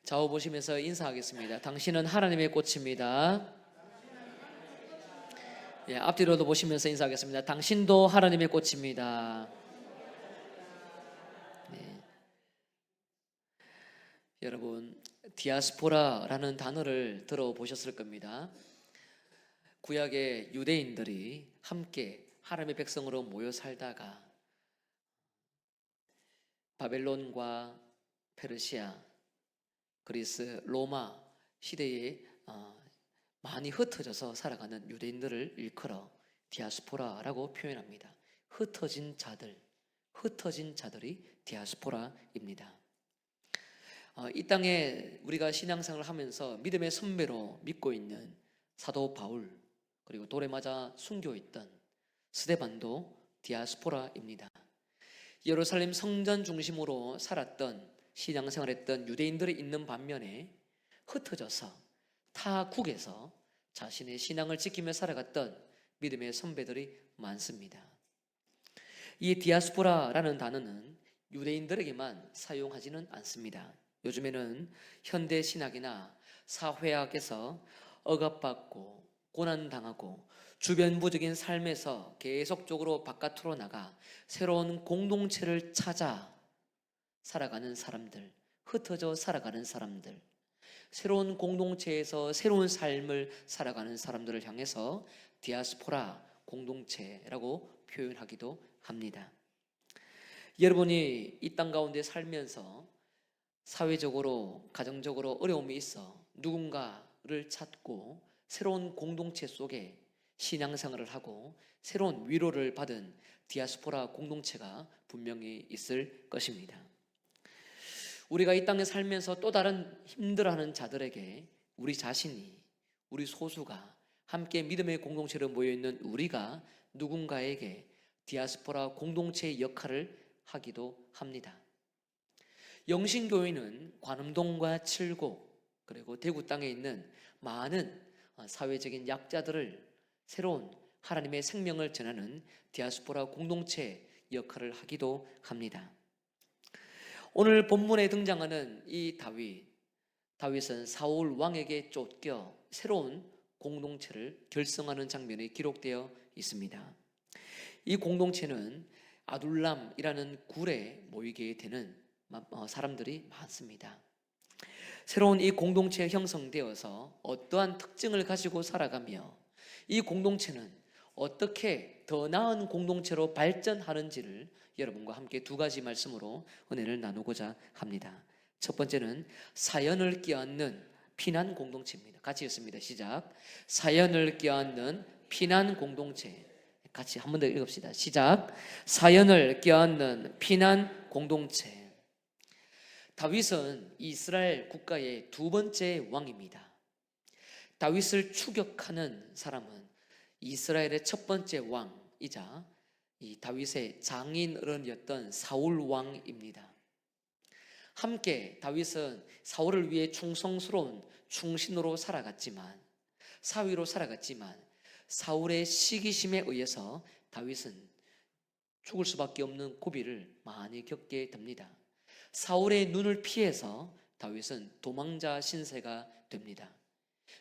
좌우 보시면서 인사하겠습니다. 당신은 하나님의 꽃입니다. 예, 앞뒤로도 보시면서 인사하겠습니다. 당신도 하나님의 꽃입니다. 네. 여러분, 디아스포라라는 단어를 들어보셨을 겁니다. 구약의 유대인들이 함께 하나님의 백성으로 모여 살다가 바벨론과 페르시아, 그리스, 로마 시대에 많이 흩어져서 살아가는 유대인들을 일컬어 디아스포라라고 표현합니다. 흩어진 자들이 디아스포라입니다. 이 땅에 우리가 신앙생활을 하면서 믿음의 선배로 믿고 있는 사도 바울, 그리고 돌에 맞아 순교했던 스데반도 디아스포라입니다. 예루살렘 성전 중심으로 살았던 신앙생활했던 유대인들이 있는 반면에 흩어져서 타 국에서 자신의 신앙을 지키며 살아갔던 믿음의 선배들이 많습니다. 이 디아스포라라는 단어는 유대인들에게만 사용하지는 않습니다. 요즘에는 현대 신학이나 사회학에서 억압받고 고난당하고 주변 부적인 삶에서 계속적으로 바깥으로 나가 새로운 공동체를 찾아 살아가는 사람들, 흩어져 살아가는 사람들, 새로운 공동체에서 새로운 삶을 살아가는 사람들을 향해서 디아스포라 공동체라고 표현하기도 합니다. 여러분이 이 땅 가운데 살면서 사회적으로, 가정적으로 어려움이 있어 누군가를 찾고 새로운 공동체 속에 신앙생활을 하고 새로운 위로를 받은 디아스포라 공동체가 분명히 있을 것입니다. 우리가 이 땅에 살면서 또 다른 힘들어하는 자들에게 우리 자신이, 우리 소수가 함께 믿음의 공동체로 모여있는 우리가 누군가에게 디아스포라 공동체의 역할을 하기도 합니다. 영신교회는 관음동과 칠곡, 그리고 대구 땅에 있는 많은 사회적인 약자들을 새로운 하나님의 생명을 전하는 디아스포라 공동체 역할을 하기도 합니다. 오늘 본문에 등장하는 이 다윗은 사울 왕에게 쫓겨 새로운 공동체를 결성하는 장면이 기록되어 있습니다. 이 공동체는 아둘람이라는 굴에 모이게 되는 사람들이 많습니다. 새로운 이 공동체에 형성되어서 어떠한 특징을 가지고 살아가며 이 공동체는 어떻게 더 나은 공동체로 발전하는지를 여러분과 함께 두 가지 말씀으로 은혜를 나누고자 합니다. 첫 번째는 사연을 껴안는 피난 공동체입니다. 같이 읽습니다. 시작. 사연을 껴안는 피난 공동체. 같이 한 번 더 읽읍시다. 시작. 사연을 껴안는 피난 공동체. 다윗은 이스라엘 국가의 두 번째 왕입니다. 다윗을 추격하는 사람은 이스라엘의 첫 번째 왕이자 이 다윗의 장인어른이었던 사울 왕입니다. 함께 다윗은 사울을 위해 충성스러운 충신으로 살아갔지만, 사위로 살아갔지만 사울의 시기심에 의해서 다윗은 죽을 수밖에 없는 고비를 많이 겪게 됩니다. 사울의 눈을 피해서 다윗은 도망자 신세가 됩니다.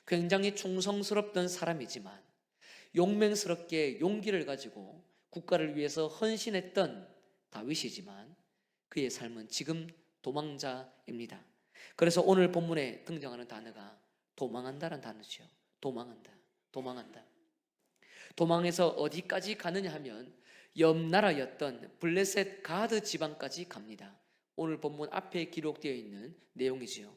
굉장히 충성스럽던 사람이지만 용맹스럽게 용기를 가지고 국가를 위해서 헌신했던 다윗이지만 그의 삶은 지금 도망자입니다. 그래서 오늘 본문에 등장하는 단어가 도망한다는 단어죠. 도망한다. 도망해서 어디까지 가느냐 하면 옆 나라였던 블레셋 가드 지방까지 갑니다. 오늘 본문 앞에 기록되어 있는 내용이지요.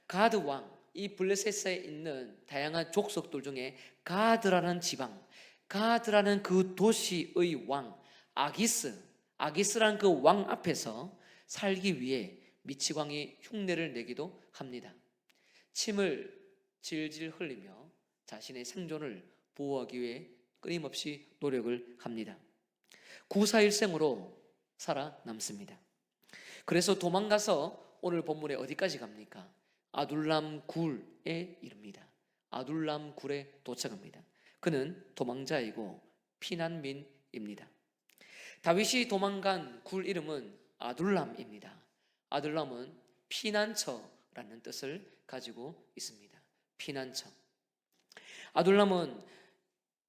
가드 왕, 이 블레셋에 있는 다양한 족속들 중에 가드라는 지방, 가드라는 그 도시의 왕 아기스라는 그 왕 앞에서 살기 위해 미치광이 흉내를 내기도 합니다. 침을 질질 흘리며 자신의 생존을 보호하기 위해 끊임없이 노력을 합니다. 구사일생으로 살아남습니다. 그래서 도망가서 오늘 본문에 어디까지 갑니까? 아둘람 굴에 이릅니다. 아둘람 굴에 도착합니다. 그는 도망자이고 피난민입니다. 다윗이 도망간 굴 이름은 아둘람입니다. 아둘람은 피난처 피난처라는 뜻을 가지고 있습니다. 피난처. 아둘람은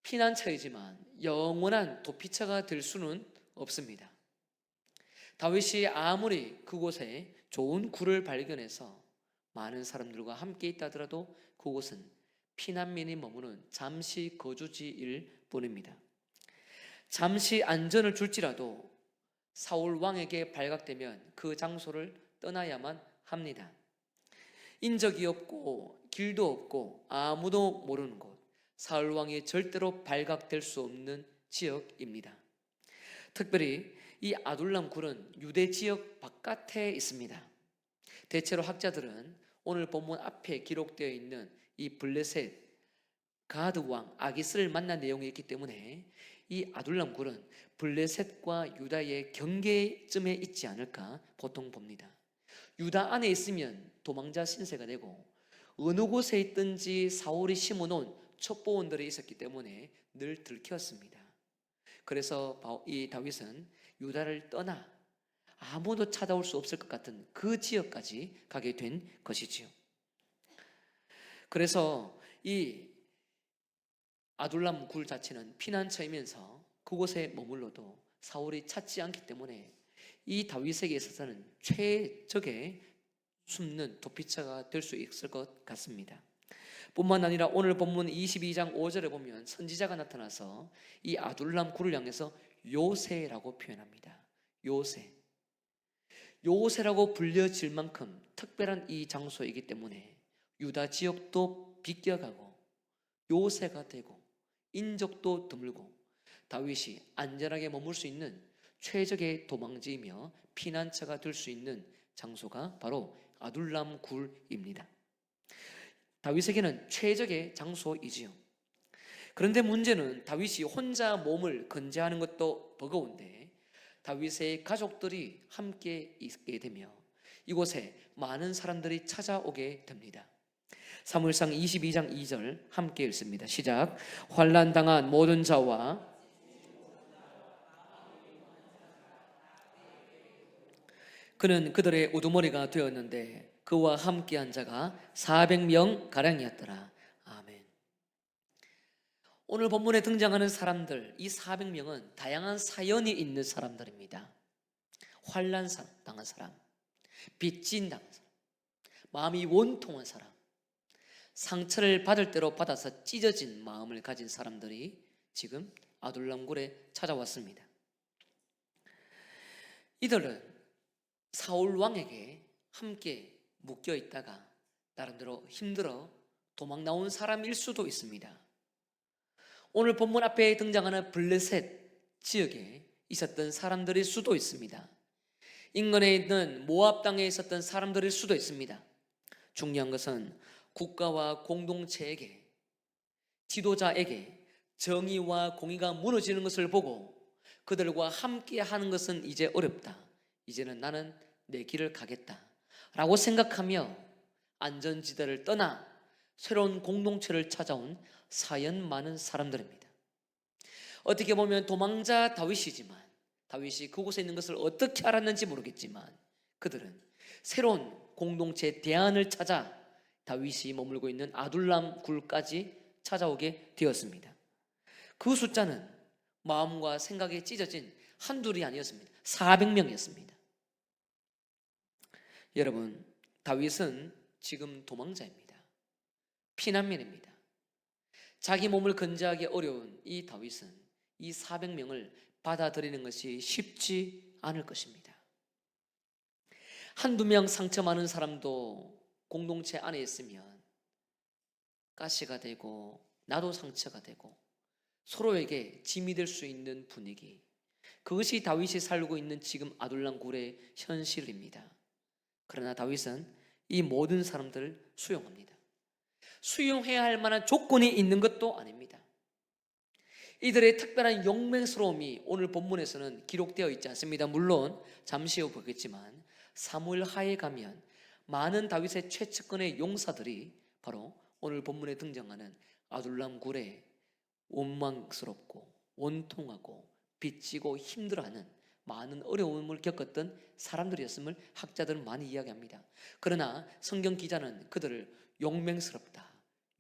피난처이지만 영원한 도피처가 될 수는 없습니다. 다윗이 아무리 그곳에 좋은 굴을 발견해서 많은 사람들과 함께 있다 하더라도 그곳은 피난민이 머무는 잠시 거주지일 뿐입니다. 잠시 안전을 줄지라도 사울 왕에게 발각되면 그 장소를 떠나야만 합니다. 인적이 없고 길도 없고 아무도 모르는 곳, 사울 왕이 절대로 발각될 수 없는 지역입니다. 특별히 이 아둘람 굴은 유대 지역 바깥에 있습니다. 대체로 학자들은 오늘 본문 앞에 기록되어 있는 이 블레셋 가드 왕 아기스를 만난 내용이 있기 때문에 이 아둘람 굴은 블레셋과 유다의 경계쯤에 있지 않을까 보통 봅니다. 유다 안에 있으면 도망자 신세가 되고 어느 곳에 있든지 사울이 심어놓은 첩보원들이 있었기 때문에 늘 들켰습니다. 그래서 이 다윗은 유다를 떠나 아무도 찾아올 수 없을 것 같은 그 지역까지 가게 된 것이지요. 그래서 이 아둘람 굴 자체는 피난처이면서 그곳에 머물러도 사울이 찾지 않기 때문에 이 다윗에게 있어서는 최적의 숨는 도피처가 될 수 있을 것 같습니다. 뿐만 아니라 오늘 본문 22장 5절에 보면 선지자가 나타나서 이 아둘람 굴을 향해서 요새라고 표현합니다. 요새라고 불려질 만큼 특별한 이 장소이기 때문에 유다 지역도 비껴가고 요새가 되고 인적도 드물고 다윗이 안전하게 머물 수 있는 최적의 도망지이며 피난처가 될 수 있는 장소가 바로 아둘람 굴입니다. 다윗에게는 최적의 장소이지요. 그런데 문제는 다윗이 혼자 몸을 건재하는 것도 버거운데 다윗의 가족들이 함께 있게 되며 이곳에 많은 사람들이 찾아오게 됩니다. 사무엘상 22장 2절 함께 읽습니다. 시작. 환난당한 모든 자와 그는 그들의 우두머리가 되었는데 그와 함께한 자가 400명 가량이었더라. 아멘. 오늘 본문에 등장하는 사람들, 이 400명은 다양한 사연이 있는 사람들입니다. 환난 당한 사람, 빚진 당한 사람, 마음이 원통한 사람, 상처를 받을 대로 받아서 찢어진 마음을 가진 사람들이 지금 아둘람 굴에 찾아왔습니다. 이들은 사울 왕에게 함께 묶여 있다가 나름대로 힘들어 도망 나온 사람일 수도 있습니다. 오늘 본문 앞에 등장하는 블레셋 지역에 있었던 사람들일 수도 있습니다. 인근에 있는 모압 땅에 있었던 사람들일 수도 있습니다. 중요한 것은 국가와 공동체에게, 지도자에게 정의와 공의가 무너지는 것을 보고 그들과 함께 하는 것은 이제 어렵다. 이제는 나는 내 길을 가겠다 라고 생각하며 안전지대를 떠나 새로운 공동체를 찾아온 사연 많은 사람들입니다. 어떻게 보면 도망자 다윗이지만 다윗이 그곳에 있는 것을 어떻게 알았는지 모르겠지만 그들은 새로운 공동체 대안을 찾아 다윗이 머물고 있는 아둘람 굴까지 찾아오게 되었습니다. 그 숫자는 마음과 생각이 찢어진 한둘이 아니었습니다. 400명이었습니다. 여러분, 다윗은 지금 도망자입니다. 피난민입니다. 자기 몸을 건재하기 어려운 이 다윗은 이 400명을 받아들이는 것이 쉽지 않을 것입니다. 한두 명 상처 많은 사람도 공동체 안에 있으면 가시가 되고 나도 상처가 되고 서로에게 짐이 될 수 있는 분위기, 그것이 다윗이 살고 있는 지금 아둘람 굴의 현실입니다. 그러나 다윗은 이 모든 사람들을 수용합니다. 수용해야 할 만한 조건이 있는 것도 아닙니다. 이들의 특별한 용맹스러움이 오늘 본문에서는 기록되어 있지 않습니다. 물론 잠시 후 보겠지만 사무엘 하에 가면 많은 다윗의 최측근의 용사들이 바로 오늘 본문에 등장하는 아둘람 굴에 원망스럽고 원통하고 빚지고 힘들어하는 많은 어려움을 겪었던 사람들이었음을 학자들은 많이 이야기합니다. 그러나 성경 기자는 그들을 용맹스럽다,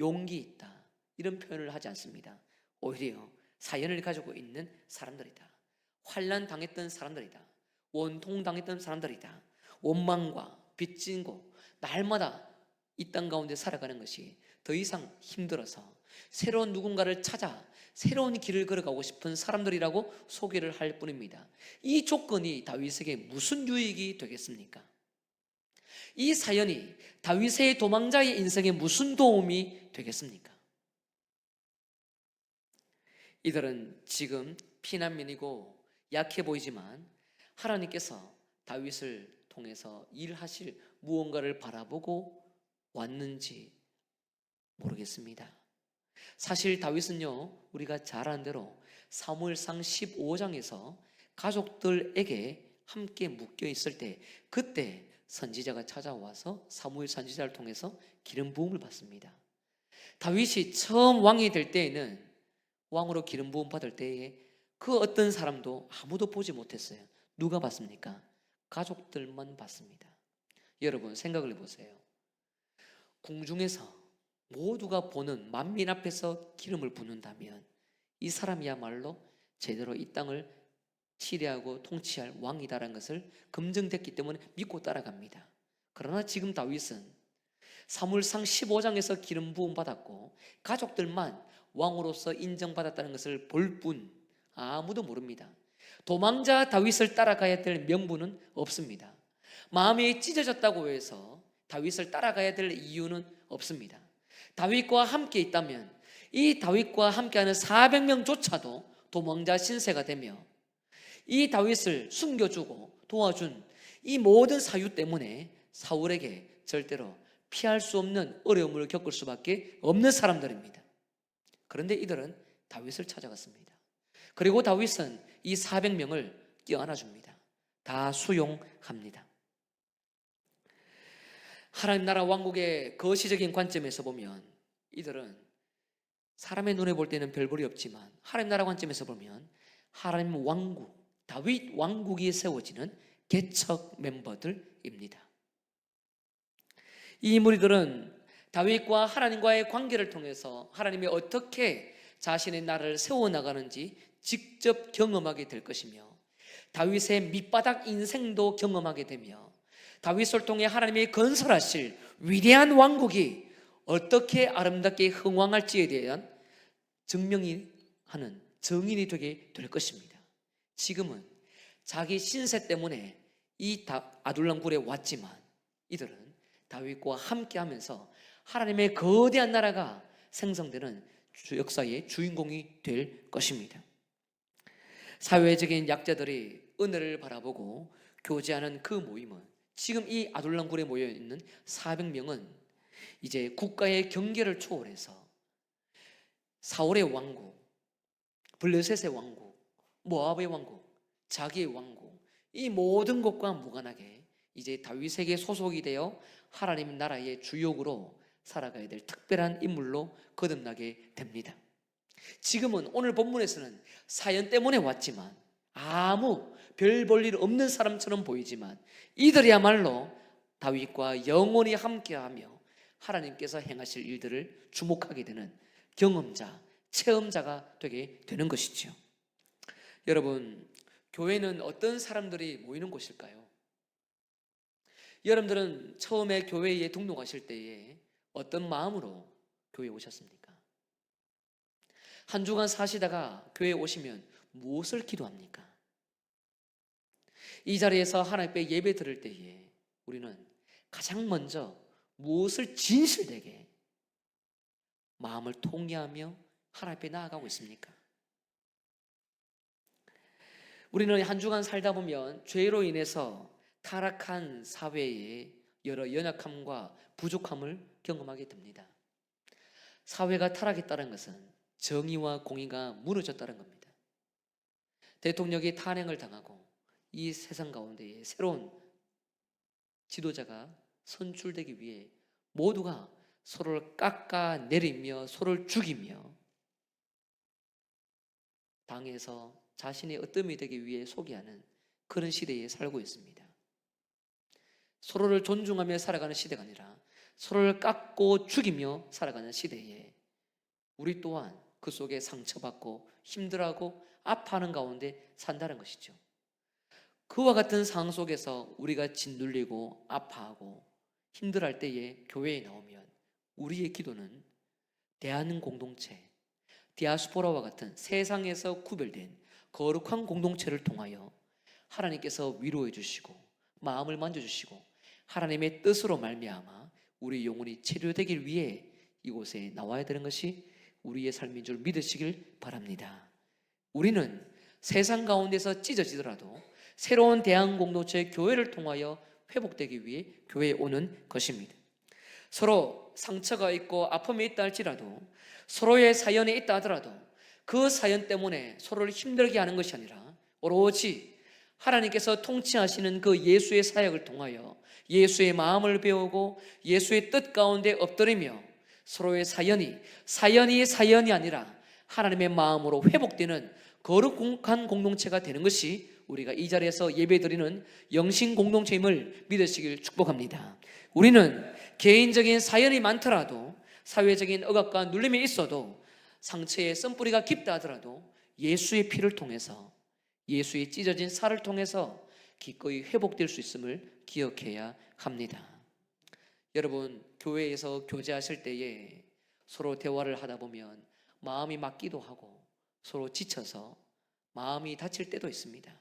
용기 있다 이런 표현을 하지 않습니다. 오히려 사연을 가지고 있는 사람들이다, 환난 당했던 사람들이다, 원통 당했던 사람들이다, 원망과 빚진고 날마다 이 땅 가운데 살아가는 것이 더 이상 힘들어서 새로운 누군가를 찾아 새로운 길을 걸어가고 싶은 사람들이라고 소개를 할 뿐입니다. 이 조건이 다윗에게 무슨 유익이 되겠습니까? 이 사연이 다윗의 도망자의 인생에 무슨 도움이 되겠습니까? 이들은 지금 피난민이고 약해 보이지만 하나님께서 다윗을 통해서 일하실 무언가를 바라보고 왔는지 모르겠습니다. 사실 다윗은요, 우리가 잘 아는 대로 사무엘상 15장에서 가족들에게 함께 묶여 있을 때 그때 선지자가 찾아와서 사무엘 선지자를 통해서 기름 부음을 받습니다. 다윗이 처음 왕이 될 때에는 왕으로 기름 부음 받을 때에 그 어떤 사람도 아무도 보지 못했어요. 누가 봤습니까? 가족들만 봤습니다. 여러분 생각을 해보세요. 궁중에서 모두가 보는 만민 앞에서 기름을 붓는다면 이 사람이야말로 제대로 이 땅을 치리하고 통치할 왕이다라는 것을 검증됐기 때문에 믿고 따라갑니다. 그러나 지금 다윗은 사무엘상 15장에서 기름 부음 받았고 가족들만 왕으로서 인정받았다는 것을 볼 뿐 아무도 모릅니다. 도망자 다윗을 따라가야 될 명분은 없습니다. 마음이 찢어졌다고 해서 다윗을 따라가야 될 이유는 없습니다. 다윗과 함께 있다면 이 다윗과 함께하는 400명조차도 도망자 신세가 되며 이 다윗을 숨겨주고 도와준 이 모든 사유 때문에 사울에게 절대로 피할 수 없는 어려움을 겪을 수밖에 없는 사람들입니다. 그런데 이들은 다윗을 찾아갔습니다. 그리고 다윗은 이 400명을 껴안아 줍니다. 다 수용합니다. 하나님 나라 왕국의 거시적인 관점에서 보면 이들은 사람의 눈에 볼 때는 별 볼이 없지만 하나님 나라 관점에서 보면 하나님 왕국, 다윗 왕국이 세워지는 개척 멤버들입니다. 이 무리들은 다윗과 하나님과의 관계를 통해서 하나님이 어떻게 자신의 나라를 세워나가는지 직접 경험하게 될 것이며 다윗의 밑바닥 인생도 경험하게 되며 다윗을 통해 하나님이 건설하실 위대한 왕국이 어떻게 아름답게 흥왕할지에 대한 증명이 하는 증인이 되게 될 것입니다. 지금은 자기 신세 때문에 이 아둘람굴에 왔지만 이들은 다윗과 함께하면서 하나님의 거대한 나라가 생성되는 역사의 주인공이 될 것입니다. 사회적인 약자들이 은혜를 바라보고 교제하는 그 모임은 지금 이 아둘람굴에 모여있는 400명은 이제 국가의 경계를 초월해서 사울의 왕국, 블레셋의 왕국, 모압의 왕국, 자기의 왕국 이 모든 것과 무관하게 이제 다윗에게 소속이 되어 하나님 나라의 주역으로 살아가야 될 특별한 인물로 거듭나게 됩니다. 지금은 오늘 본문에서는 사연 때문에 왔지만 아무 별 볼 일 없는 사람처럼 보이지만 이들이야말로 다윗과 영원히 함께하며 하나님께서 행하실 일들을 주목하게 되는 경험자, 체험자가 되게 되는 것이죠. 여러분, 교회는 어떤 사람들이 모이는 곳일까요? 여러분들은 처음에 교회에 등록하실 때에 어떤 마음으로 교회에 오셨습니까? 한 주간 사시다가 교회에 오시면 무엇을 기도합니까? 이 자리에서 하나님 앞에 예배 드릴 때에 우리는 가장 먼저 무엇을 진실되게 마음을 통회하며 하나님 앞에 나아가고 있습니까? 우리는 한 주간 살다 보면 죄로 인해서 타락한 사회의 여러 연약함과 부족함을 경험하게 됩니다. 사회가 타락했다는 것은 정의와 공의가 무너졌다는 겁니다. 대통령이 탄핵을 당하고 이 세상 가운데에 새로운 지도자가 선출되기 위해 모두가 서로를 깎아내리며 서로를 죽이며 당에서 자신의 어뜸이 되기 위해 소개하는 그런 시대에 살고 있습니다. 서로를 존중하며 살아가는 시대가 아니라 서로를 깎고 죽이며 살아가는 시대에 우리 또한 그 속에 상처받고 힘들어하고 아파하는 가운데 산다는 것이죠. 그와 같은 상황 속에서 우리가 짓눌리고 아파하고 힘들어할 때에 교회에 나오면 우리의 기도는 대한 공동체, 디아스포라와 같은 세상에서 구별된 거룩한 공동체를 통하여 하나님께서 위로해 주시고 마음을 만져주시고 하나님의 뜻으로 말미암아 우리 영혼이 치료되길 위해 이곳에 나와야 되는 것이 우리의 삶인 줄 믿으시길 바랍니다. 우리는 세상 가운데서 찢어지더라도 새로운 대한 공동체 교회를 통하여 회복되기 위해 교회에 오는 것입니다. 서로 상처가 있고 아픔이 있다 할지라도 서로의 사연이 있다 하더라도 그 사연 때문에 서로를 힘들게 하는 것이 아니라 오로지 하나님께서 통치하시는 그 예수의 사역을 통하여 예수의 마음을 배우고 예수의 뜻 가운데 엎드리며 서로의 사연이 아니라 하나님의 마음으로 회복되는 거룩한 공동체가 되는 것이 우리가 이 자리에서 예배드리는 영신 공동체임을 믿으시길 축복합니다. 우리는 개인적인 사연이 많더라도 사회적인 억압과 눌림이 있어도 상처의 쓴뿌리가 깊다 하더라도 예수의 피를 통해서 예수의 찢어진 살을 통해서 기꺼이 회복될 수 있음을 기억해야 합니다. 여러분, 교회에서 교제하실 때에 서로 대화를 하다 보면 마음이 맞기도 하고 서로 지쳐서 마음이 다칠 때도 있습니다.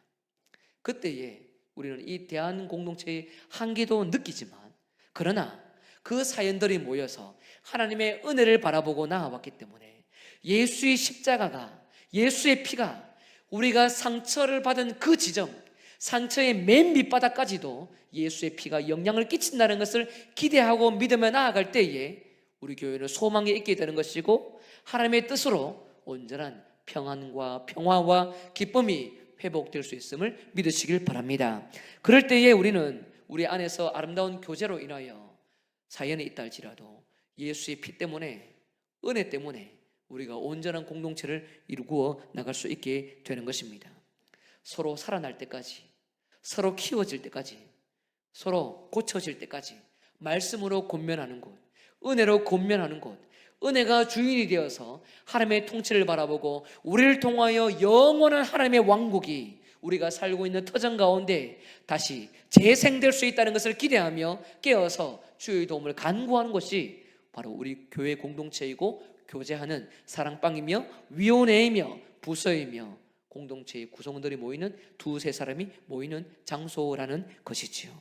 그때에 우리는 이 대한 공동체의 한계도 느끼지만 그러나 그 사연들이 모여서 하나님의 은혜를 바라보고 나아왔기 때문에 예수의 십자가가, 예수의 피가 우리가 상처를 받은 그 지점, 상처의 맨 밑바닥까지도 예수의 피가 영향을 끼친다는 것을 기대하고 믿으며 나아갈 때에 우리 교회는 소망이 있게 되는 것이고 하나님의 뜻으로 온전한 평안과 평화와 기쁨이 회복될 수 있음을 믿으시길 바랍니다. 그럴 때에 우리는 우리 안에서 아름다운 교제로 인하여 사연이 있다 할지라도 예수의 피 때문에, 은혜 때문에 우리가 온전한 공동체를 이루어 나갈 수 있게 되는 것입니다. 서로 살아날 때까지, 서로 키워질 때까지, 서로 고쳐질 때까지 말씀으로 권면하는 곳, 은혜로 권면하는 곳, 은혜가 주인이 되어서 하나님의 통치를 바라보고 우리를 통하여 영원한 하나님의 왕국이 우리가 살고 있는 터전 가운데 다시 재생될 수 있다는 것을 기대하며 깨어서 주의 도움을 간구하는 것이 바로 우리 교회 공동체이고 교제하는 사랑방이며 위원회이며 부서이며 공동체의 구성원들이 모이는 두세 사람이 모이는 장소라는 것이지요.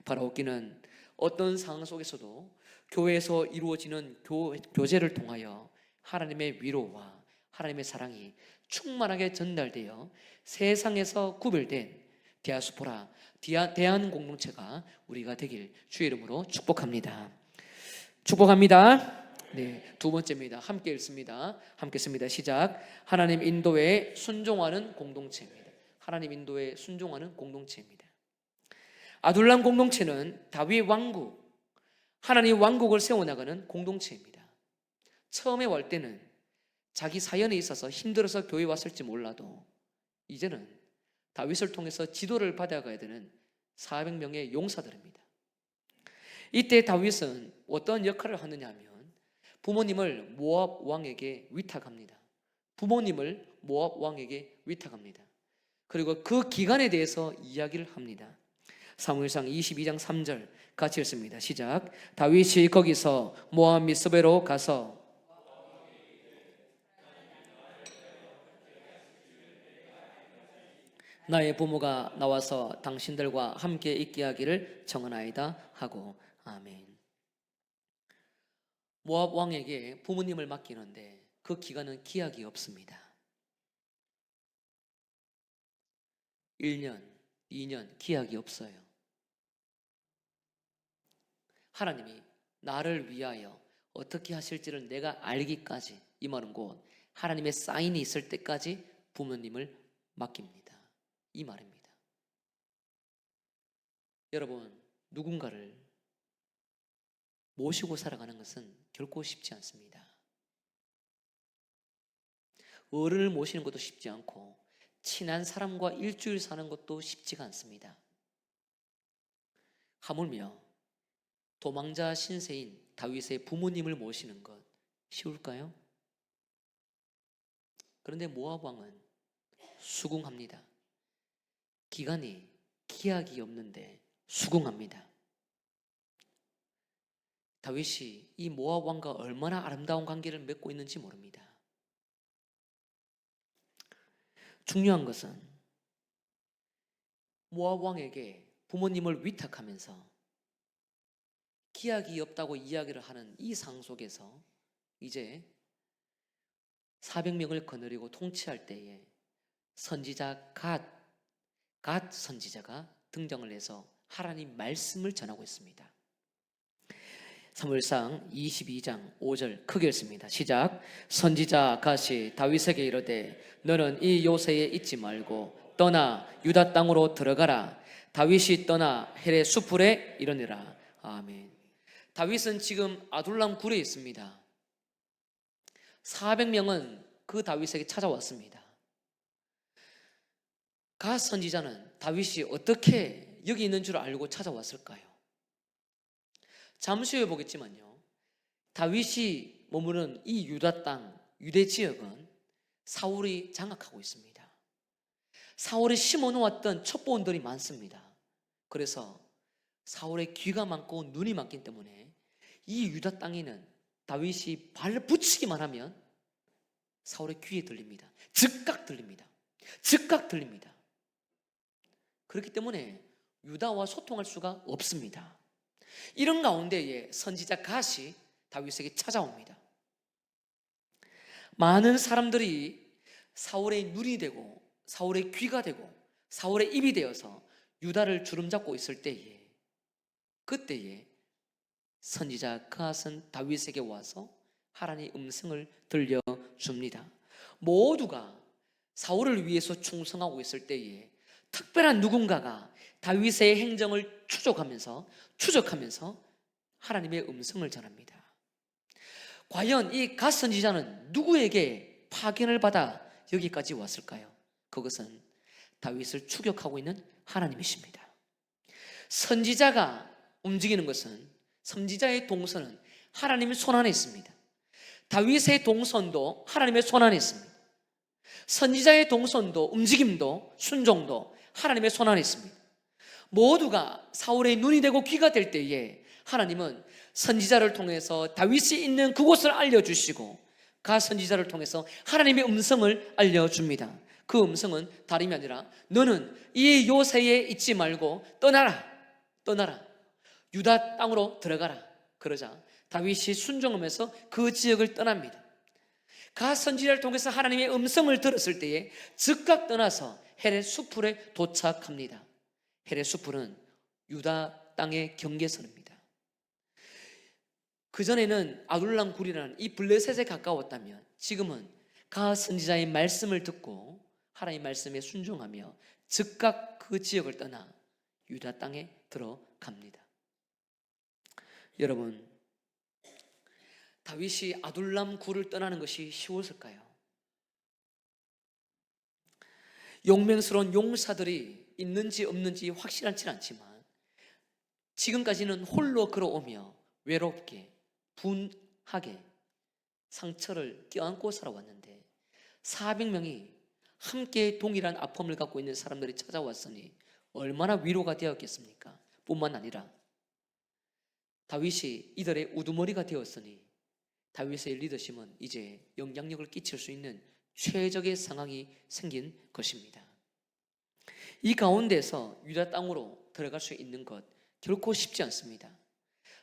바라옵기는 어떤 상황 속에서도 교회에서 이루어지는 교제를 통하여 하나님의 위로와 하나님의 사랑이 충만하게 전달되어 세상에서 구별된 디아스포라, 대한 공동체가 우리가 되길 주의 이름으로 축복합니다. 축복합니다. 네, 두 번째입니다. 함께 읽습니다. 함께 씁니다. 시작. 하나님 인도에 순종하는 공동체입니다. 하나님 인도에 순종하는 공동체입니다. 아둘람 공동체는 다윗 왕국, 하나님 왕국을 세워나가는 공동체입니다. 처음에 올 때는 자기 사연이 있어서 힘들어서 교회 왔을지 몰라도 이제는 다윗을 통해서 지도를 받아가야 되는 400명의 용사들입니다. 이때 다윗은 어떤 역할을 하느냐 하면 부모님을 모압 왕에게 위탁합니다. 부모님을 모압 왕에게 위탁합니다. 그리고 그 기간에 대해서 이야기를 합니다. 사무엘상 22장 3절 같이 읽습니다. 시작. 다윗이 거기서 모압 미스베로 가서 나의 부모가 나와서 당신들과 함께 있게 하기를 청하나이다 하고. 아멘. 모압 왕에게 부모님을 맡기는데 그 기간은 기약이 없습니다. 1년, 2년 기약이 없어요. 하나님이 나를 위하여 어떻게 하실지를 내가 알기까지, 이 말은 곧 하나님의 사인이 있을 때까지 부모님을 맡깁니다. 이 말입니다. 여러분, 누군가를 모시고 살아가는 것은 결코 쉽지 않습니다. 어른을 모시는 것도 쉽지 않고 친한 사람과 일주일 사는 것도 쉽지가 않습니다. 하물며 도망자 신세인 다윗의 부모님을 모시는 것 쉬울까요? 그런데 모압 왕은 수긍합니다. 기간이 기약이 없는데 수긍합니다. 다윗이 이 모압 왕과 얼마나 아름다운 관계를 맺고 있는지 모릅니다. 중요한 것은 모압 왕에게 부모님을 위탁하면서 기약이 없다고 이야기를 하는 이 상황 속에서 이제 400명을 거느리고 통치할 때에 선지자 갓 선지자가 등장을 해서 하나님 말씀을 전하고 있습니다. 사무엘상 22장 5절 크게 읽습니다. 시작. 선지자 갓이 다윗에게 이르되 너는 이 요새에 있지 말고 떠나 유다 땅으로 들어가라. 다윗이 떠나 헬의 수풀에 이르니라. 아멘. 다윗은 지금 아둘람 굴에 있습니다. 400명은 그 다윗에게 찾아왔습니다. 갓 선지자는 다윗이 어떻게 여기 있는 줄 알고 찾아왔을까요? 잠시 후에 보겠지만요, 다윗이 머무는 이 유다 땅, 유대 지역은 사울이 장악하고 있습니다. 사울이 심어놓았던 첩보원들이 많습니다. 그래서 사울의 귀가 많고 눈이 많기 때문에 이 유다 땅에는 다윗이 발을 붙이기만 하면 사울의 귀에 들립니다. 즉각 들립니다. 즉각 들립니다. 그렇기 때문에 유다와 소통할 수가 없습니다. 이런 가운데에 선지자 갓이 다윗에게 찾아옵니다. 많은 사람들이 사울의 눈이 되고 사울의 귀가 되고 사울의 입이 되어서 유다를 주름잡고 있을 때에 그때에 선지자 갓은 다윗에게 와서 하나님의 음성을 들려줍니다. 모두가 사울을 위해서 충성하고 있을 때에 특별한 누군가가 다윗의 행정을 추적하면서 하나님의 음성을 전합니다. 과연 이 갓 선지자는 누구에게 파견을 받아 여기까지 왔을까요? 그것은 다윗을 추격하고 있는 하나님이십니다. 선지자가 움직이는 것은 선지자의 동선은 하나님의 손 안에 있습니다. 다윗의 동선도 하나님의 손 안에 있습니다. 선지자의 동선도 움직임도 순종도 하나님의 손 안에 있습니다. 모두가 사울의 눈이 되고 귀가 될 때에 하나님은 선지자를 통해서 다윗이 있는 그곳을 알려주시고 갓 선지자를 통해서 하나님의 음성을 알려줍니다. 그 음성은 다름이 아니라 너는 이 요새에 있지 말고 떠나라 유다 땅으로 들어가라. 그러자 다윗이 순종하면서 그 지역을 떠납니다. 갓 선지자를 통해서 하나님의 음성을 들었을 때에 즉각 떠나서 헬의 수풀에 도착합니다. 헬의 수풀은 유다 땅의 경계선입니다. 그전에는 아둘람 굴이라는 이 블레셋에 가까웠다면 지금은 갓 선지자의 말씀을 듣고 하나님의 말씀에 순종하며 즉각 그 지역을 떠나 유다 땅에 들어갑니다. 여러분, 다윗이 아둘람 굴을 떠나는 것이 쉬웠을까요? 용맹스러운 용사들이 있는지 없는지 확실하지는 않지만 지금까지는 홀로 걸어오며 외롭게 분하게 상처를 껴안고 살아왔는데 400명이 함께 동일한 아픔을 갖고 있는 사람들이 찾아왔으니 얼마나 위로가 되었겠습니까? 뿐만 아니라 다윗이 이들의 우두머리가 되었으니 다윗의 리더십은 이제 영향력을 끼칠 수 있는 최적의 상황이 생긴 것입니다. 이 가운데서 유다 땅으로 들어갈 수 있는 것 결코 쉽지 않습니다.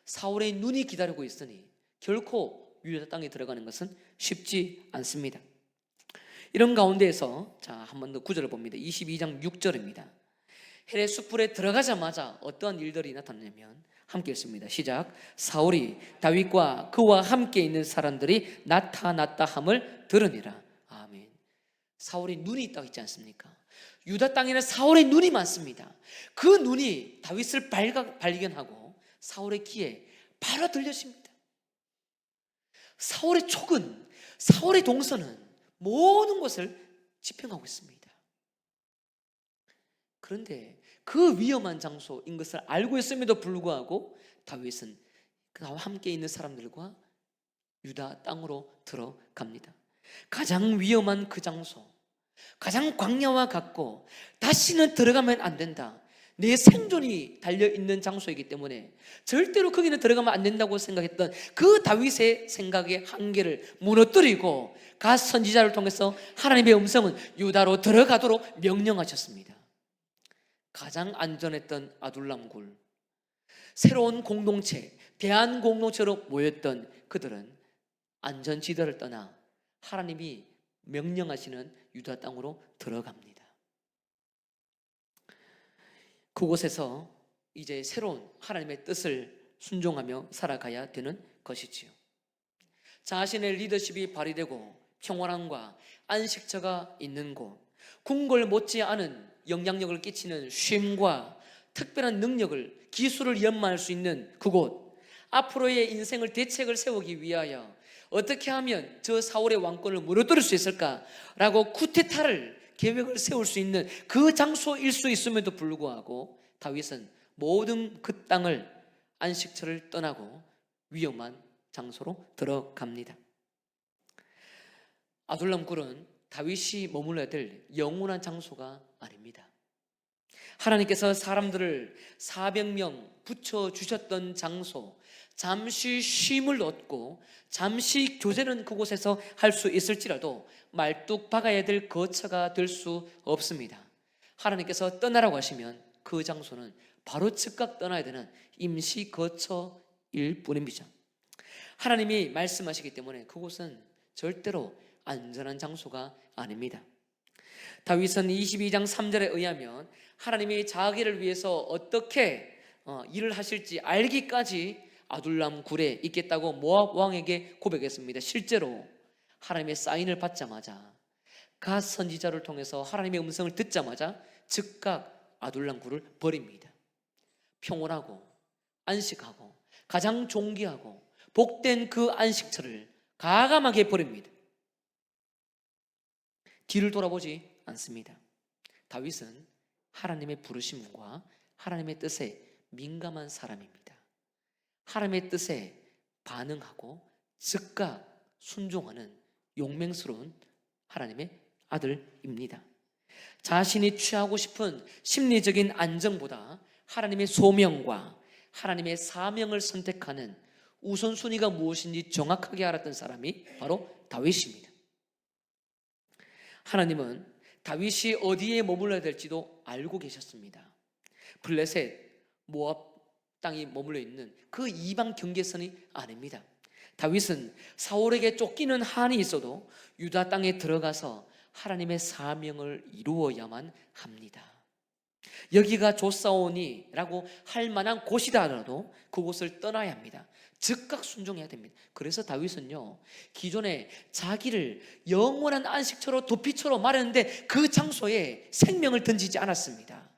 사울의 눈이 기다리고 있으니 결코 유다 땅에 들어가는 것은 쉽지 않습니다. 이런 가운데에서 한 번 더 구절을 봅니다. 22장 6절입니다. 헬의 수풀에 들어가자마자 어떠한 일들이 나타나냐면 함께 읽습니다. 시작. 사울이 다윗과 그와 함께 있는 사람들이 나타났다 함을 들으니라. 아멘. 사울의 눈이 있다고 했지 않습니까? 유다 땅에는 사울의 눈이 많습니다. 그 눈이 다윗을 발견하고 사울의 귀에 바로 들려집니다. 사울의 촉은, 사울의 동선은 모든 것을 지평하고 있습니다. 그런데 그 위험한 장소인 것을 알고 있음에도 불구하고 다윗은 그와 함께 있는 사람들과 유다 땅으로 들어갑니다. 가장 위험한 그 장소, 가장 광야와 같고 다시는 들어가면 안 된다, 내 생존이 달려있는 장소이기 때문에 절대로 거기는 들어가면 안 된다고 생각했던 그 다윗의 생각의 한계를 무너뜨리고 갓 선지자를 통해서 하나님의 음성은 유다로 들어가도록 명령하셨습니다. 가장 안전했던 아둘람 굴, 새로운 공동체, 대한 공동체로 모였던 그들은 안전지대를 떠나 하나님이 명령하시는 유다 땅으로 들어갑니다. 그곳에서 이제 새로운 하나님의 뜻을 순종하며 살아가야 되는 것이지요. 자신의 리더십이 발휘되고 평안함과 안식처가 있는 곳, 궁궐 못지않은 영향력을 끼치는 쉼과 특별한 능력을, 기술을 연마할 수 있는 그곳, 앞으로의 인생을 대책을 세우기 위하여 어떻게 하면 저 사울의 왕권을 무너뜨릴 수 있을까라고 쿠데타를 계획을 세울 수 있는 그 장소일 수 있음에도 불구하고 다윗은 모든 그 땅을, 안식처를 떠나고 위험한 장소로 들어갑니다. 아둘람 굴은 다윗이 머물러야 될 영원한 장소가 아닙니다. 하나님께서 사람들을 400명 붙여주셨던 장소, 잠시 쉼을 얻고 잠시 교제는 그곳에서 할 수 있을지라도 말뚝 박아야 될 거처가 될 수 없습니다. 하나님께서 떠나라고 하시면 그 장소는 바로 즉각 떠나야 되는 임시 거처일 뿐입니다. 하나님이 말씀하시기 때문에 그곳은 절대로 안전한 장소가 아닙니다. 다윗은 22장 3절에 의하면 하나님이 자기를 위해서 어떻게 일을 하실지 알기까지 아둘람 굴에 있겠다고 모압 왕에게 고백했습니다. 실제로 하나님의 사인을 받자마자, 갓 선지자를 통해서 하나님의 음성을 듣자마자 즉각 아둘람 굴을 버립니다. 평온하고 안식하고 가장 존귀하고 복된 그 안식처를 가감하게 버립니다. 뒤를 돌아보지 않습니다. 다윗은 하나님의 부르심과 하나님의 뜻에 민감한 사람입니다. 하나님의 뜻에 반응하고 즉각 순종하는 용맹스러운 하나님의 아들입니다. 자신이 취하고 싶은 심리적인 안정보다 하나님의 소명과 하나님의 사명을 선택하는 우선순위가 무엇인지 정확하게 알았던 사람이 바로 다윗입니다. 하나님은 다윗이 어디에 머물러야 될지도 알고 계셨습니다. 블레셋, 모압 땅이 머물러 있는 그 이방 경계선이 아닙니다. 다윗은 사울에게 쫓기는 한이 있어도 유다 땅에 들어가서 하나님의 사명을 이루어야만 합니다. 여기가 좋사오니라고 할 만한 곳이다 하더라도 그곳을 떠나야 합니다. 즉각 순종해야 됩니다. 그래서 다윗은요, 기존에 자기를 영원한 안식처로 도피처로 마련했는데 그 장소에 생명을 던지지 않았습니다.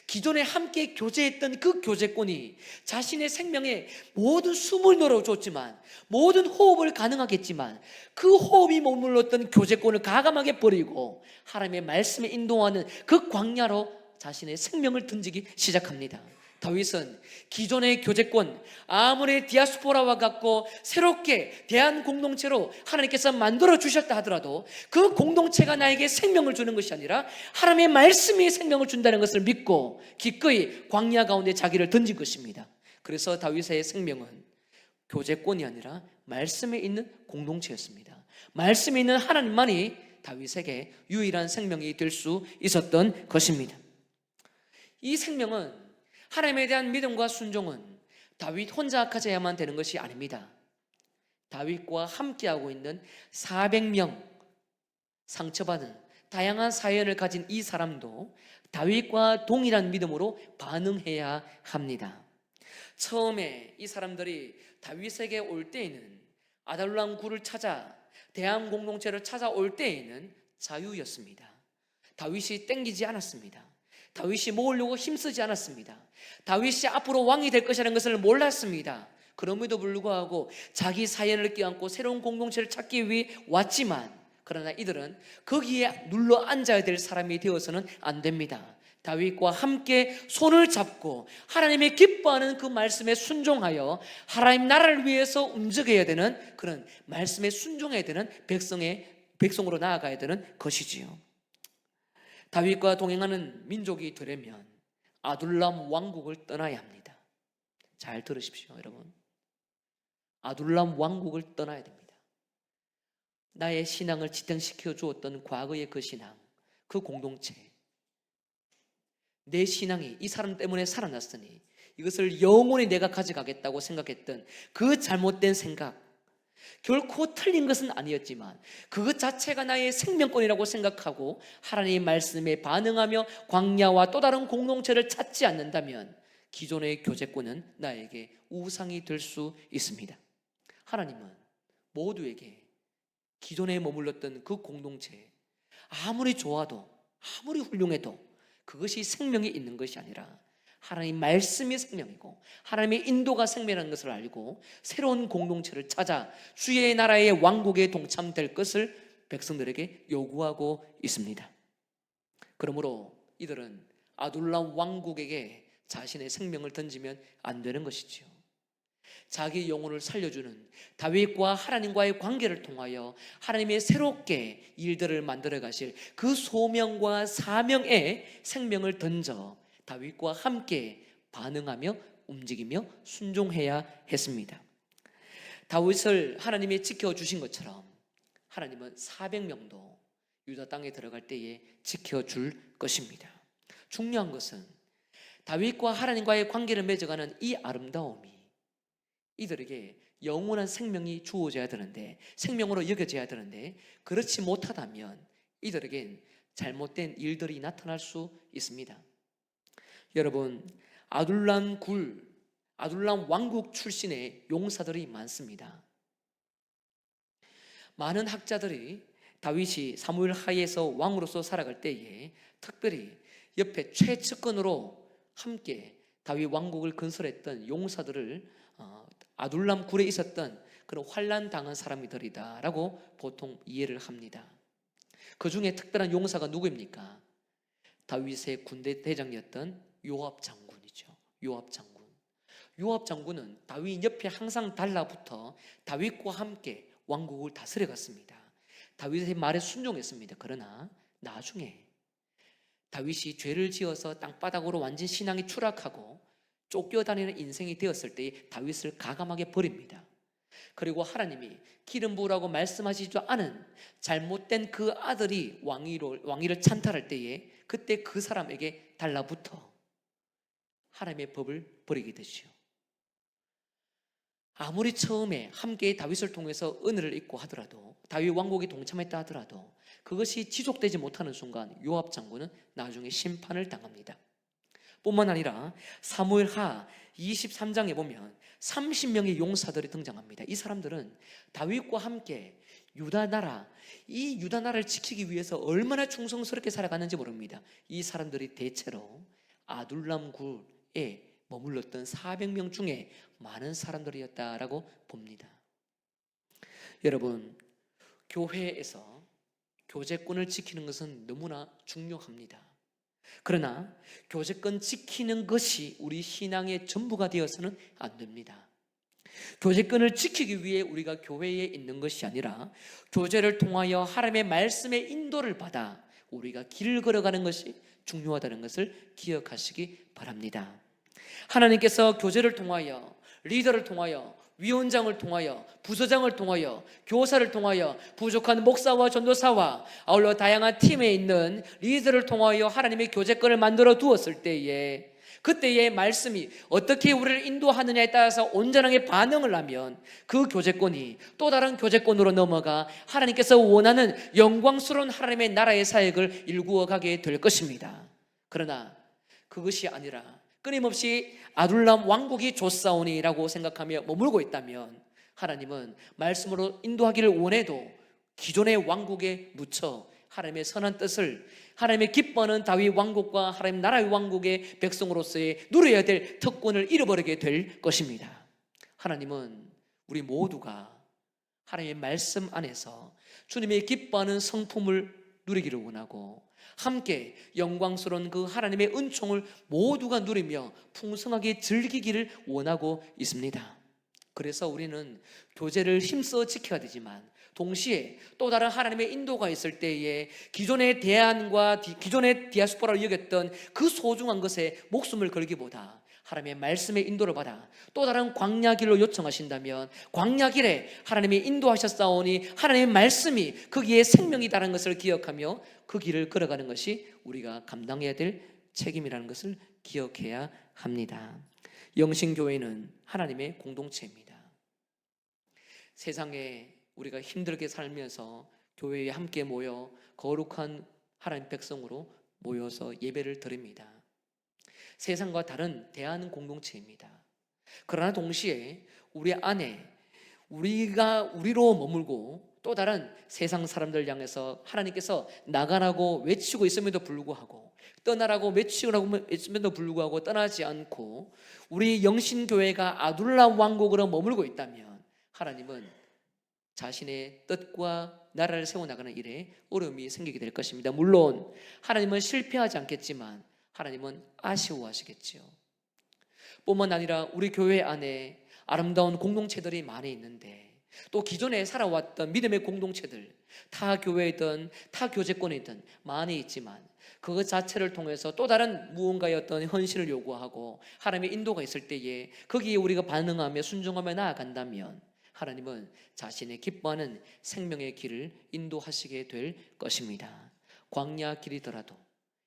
기존에 함께 교제했던 그 교제권이 자신의 생명에 모든 숨을 넣어줬지만, 모든 호흡을 가능하게 했지만 그 호흡이 머물렀던 교제권을 가감하게 버리고 하나님의 말씀에 인도하는 그 광야로 자신의 생명을 던지기 시작합니다. 다윗은 기존의 교제권, 아무리 디아스포라와 같고 새롭게 대한 공동체로 하나님께서 만들어 주셨다 하더라도 그 공동체가 나에게 생명을 주는 것이 아니라 하나님의 말씀이 생명을 준다는 것을 믿고 기꺼이 광야 가운데 자기를 던진 것입니다. 그래서 다윗의 생명은 교제권이 아니라 말씀에 있는 공동체였습니다. 말씀에 있는 하나님만이 다윗에게 유일한 생명이 될 수 있었던 것입니다. 이 생명은, 하나님에 대한 믿음과 순종은 다윗 혼자 가져야만 되는 것이 아닙니다. 다윗과 함께하고 있는 400명, 상처받은 다양한 사연을 가진 이 사람도 다윗과 동일한 믿음으로 반응해야 합니다. 처음에 이 사람들이 다윗에게 올 때에는, 아둘람 굴을 찾아 대한 공동체를 찾아올 때에는 자유였습니다. 다윗이 땡기지 않았습니다. 다윗이 모으려고 힘쓰지 않았습니다. 다윗이 앞으로 왕이 될 것이라는 것을 몰랐습니다. 그럼에도 불구하고 자기 사연을 껴안고 새로운 공동체를 찾기 위해 왔지만, 그러나 이들은 거기에 눌러 앉아야 될 사람이 되어서는 안 됩니다. 다윗과 함께 손을 잡고 하나님의 기뻐하는 그 말씀에 순종하여 하나님 나라를 위해서 움직여야 되는, 그런 말씀에 순종해야 되는 백성으로 나아가야 되는 것이지요. 다윗과 동행하는 민족이 되려면 아둘람 왕국을 떠나야 합니다. 잘 들으십시오, 여러분. 아둘람 왕국을 떠나야 됩니다. 나의 신앙을 지탱시켜 주었던 과거의 그 신앙, 그 공동체, 내 신앙이 이 사람 때문에 살아났으니 이것을 영원히 내가 가져가겠다고 생각했던 그 잘못된 생각, 결코 틀린 것은 아니었지만 그것 자체가 나의 생명권이라고 생각하고 하나님의 말씀에 반응하며 광야와 또 다른 공동체를 찾지 않는다면 기존의 교제권은 나에게 우상이 될 수 있습니다. 하나님은 모두에게 기존에 머물렀던 그 공동체, 아무리 좋아도 아무리 훌륭해도 그것이 생명이 있는 것이 아니라 하나님 말씀이 생명이고 하나님의 인도가 생명이라는 것을 알고 새로운 공동체를 찾아 주의 나라의 왕국에 동참될 것을 백성들에게 요구하고 있습니다. 그러므로 이들은 아둘람 왕국에게 자신의 생명을 던지면 안 되는 것이지요. 자기 영혼을 살려주는 다윗과 하나님과의 관계를 통하여 하나님의 새롭게 일들을 만들어 가실 그 소명과 사명에 생명을 던져 다윗과 함께 반응하며 움직이며 순종해야 했습니다. 다윗을 하나님이 지켜주신 것처럼 하나님은 400명도 유다 땅에 들어갈 때에 지켜줄 것입니다. 중요한 것은 다윗과 하나님과의 관계를 맺어가는 이 아름다움이 이들에게 영원한 생명이 주어져야 되는데, 생명으로 여겨져야 되는데 그렇지 못하다면 이들에겐 잘못된 일들이 나타날 수 있습니다. 여러분, 아둘람 왕국 출신의 용사들이 많습니다. 많은 학자들이 다윗이 사무엘 하에서 왕으로서 살아갈 때에 특별히 옆에 최측근으로 함께 다윗 왕국을 건설했던 용사들을 아둘람 굴에 있었던 그런 환난 당한 사람들이다라고 보통 이해를 합니다. 그 중에 특별한 용사가 누구입니까? 다윗의 군대 대장이었던 요압 장군이죠. 요압 장군은 다윗 옆에 항상 달라붙어 다윗과 함께 왕국을 다스려 갔습니다. 다윗의 말에 순종했습니다. 그러나 나중에 다윗이 죄를 지어서 땅바닥으로 완전 신앙이 추락하고 쫓겨다니는 인생이 되었을 때 다윗을 가감하게 버립니다. 그리고 하나님이 기름 부으라고 말씀하시지 않은 잘못된 그 아들이 왕위를 찬탈할 때에 그때 그 사람에게 달라붙어 하나님의 법을 버리게 되죠. 아무리 처음에 함께 다윗을 통해서 은혜를 입고 하더라도, 다윗 왕국에 동참했다 하더라도 그것이 지속되지 못하는 순간 요압 장군은 나중에 심판을 당합니다. 뿐만 아니라 사무엘하 23장에 보면 30명의 용사들이 등장합니다. 이 사람들은 다윗과 함께 유다 나라를 지키기 위해서 얼마나 충성스럽게 살아가는지 모릅니다. 이 사람들이 대체로 아둘람 굴에 머물렀던 400명 중에 많은 사람들이었다라고 봅니다. 여러분, 교회에서 교제권을 지키는 것은 너무나 중요합니다. 그러나 교제권 지키는 것이 우리 신앙의 전부가 되어서는 안 됩니다. 교제권을 지키기 위해 우리가 교회에 있는 것이 아니라 교제를 통하여 하나님의 말씀의 인도를 받아 우리가 길을 걸어가는 것이 중요하다는 것을 기억하시기 바랍니다. 하나님께서 교제를 통하여, 리더를 통하여, 위원장을 통하여, 부서장을 통하여, 교사를 통하여, 부족한 목사와 전도사와 아울러 다양한 팀에 있는 리더를 통하여 하나님의 교제권을 만들어 두었을 때에 그때의 말씀이 어떻게 우리를 인도하느냐에 따라서 온전하게 반응을 하면 그 교제권이 또 다른 교제권으로 넘어가 하나님께서 원하는 영광스러운 하나님의 나라의 사역을 일구어 가게 될 것입니다. 그러나 그것이 아니라 끊임없이 아둘람 왕국이 좋사오니라고 생각하며 머물고 있다면 하나님은 말씀으로 인도하기를 원해도 기존의 왕국에 묻혀 하나님의 선한 뜻을, 하나님의 기뻐하는 다윗 왕국과 하나님 나라의 왕국의 백성으로서의 누려야 될 특권을 잃어버리게 될 것입니다. 하나님은 우리 모두가 하나님의 말씀 안에서 주님의 기뻐하는 성품을 누리기를 원하고 함께 영광스러운 그 하나님의 은총을 모두가 누리며 풍성하게 즐기기를 원하고 있습니다. 그래서 우리는 교제를 힘써 지켜야 되지만 동시에 또 다른 하나님의 인도가 있을 때에 기존의 대안과 기존의 디아스포라로 여겼던 그 소중한 것에 목숨을 걸기보다 하나님의 말씀의 인도를 받아 또 다른 광야길로 요청하신다면 광야길에 하나님이 인도하셨사오니 하나님의 말씀이 거기에 생명이다라는 것을 기억하며 그 길을 걸어가는 것이 우리가 감당해야 될 책임이라는 것을 기억해야 합니다. 영신교회는 하나님의 공동체입니다. 세상에 우리가 힘들게 살면서 교회에 함께 모여 거룩한 하나님 백성으로 모여서 예배를 드립니다. 세상과 다른 대안 공동체입니다. 그러나 동시에 우리 안에 우리가 우리로 머물고 또 다른 세상 사람들 향해서 하나님께서 나가라고 외치고 있음에도 불구하고 떠나라고 외치고 있음에도 불구하고 떠나지 않고 우리 영신교회가 아둘람 왕국으로 머물고 있다면 하나님은 자신의 뜻과 나라를 세워나가는 일에 어려움이 생기게 될 것입니다. 물론 하나님은 실패하지 않겠지만 하나님은 아쉬워하시겠지요. 뿐만 아니라 우리 교회 안에 아름다운 공동체들이 많이 있는데 또 기존에 살아왔던 믿음의 공동체들 타 교회이든 타 교제권이든 많이 있지만 그것 자체를 통해서 또 다른 무언가의 어떤 헌신을 요구하고 하나님의 인도가 있을 때에 거기에 우리가 반응하며 순종하며 나아간다면 하나님은 자신의 기뻐하는 생명의 길을 인도하시게 될 것입니다. 광야 길이더라도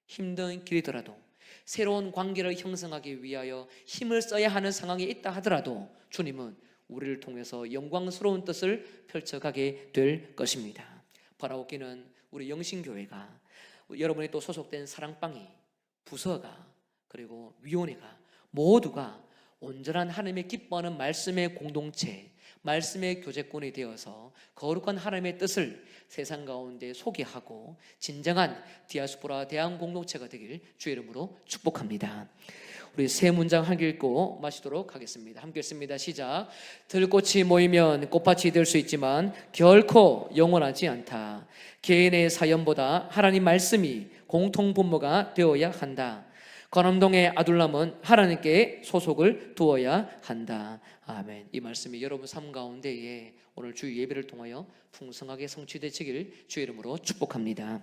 힘든 길이더라도 새로운 관계를 형성하기 위하여 힘을 써야 하는 상황이 있다 하더라도 주님은 우리를 통해서 영광스러운 뜻을 펼쳐가게 될 것입니다. 바라옵기는 우리 영신교회가 여러분이 또 소속된 사랑방이 부서가 그리고 위원회가 모두가 온전한 하나님의 기뻐하는 말씀의 공동체 말씀의 교제권이 되어서 거룩한 하나님의 뜻을 세상 가운데 소개하고 진정한 디아스포라 대한 공동체가 되길 주의 이름으로 축복합니다. 우리 세 문장 함께 읽고 마치도록 하겠습니다. 함께 읽습니다. 시작. 들꽃이 모이면 꽃밭이 될 수 있지만 결코 영원하지 않다. 개인의 사연보다 하나님 말씀이 공통 분모가 되어야 한다. 관암동의 아둘람은 하나님께 소속을 두어야 한다. 아멘. 이 말씀이 여러분 삶 가운데에 오늘 주 예배를 통하여 풍성하게 성취되시길 주의 이름으로 축복합니다.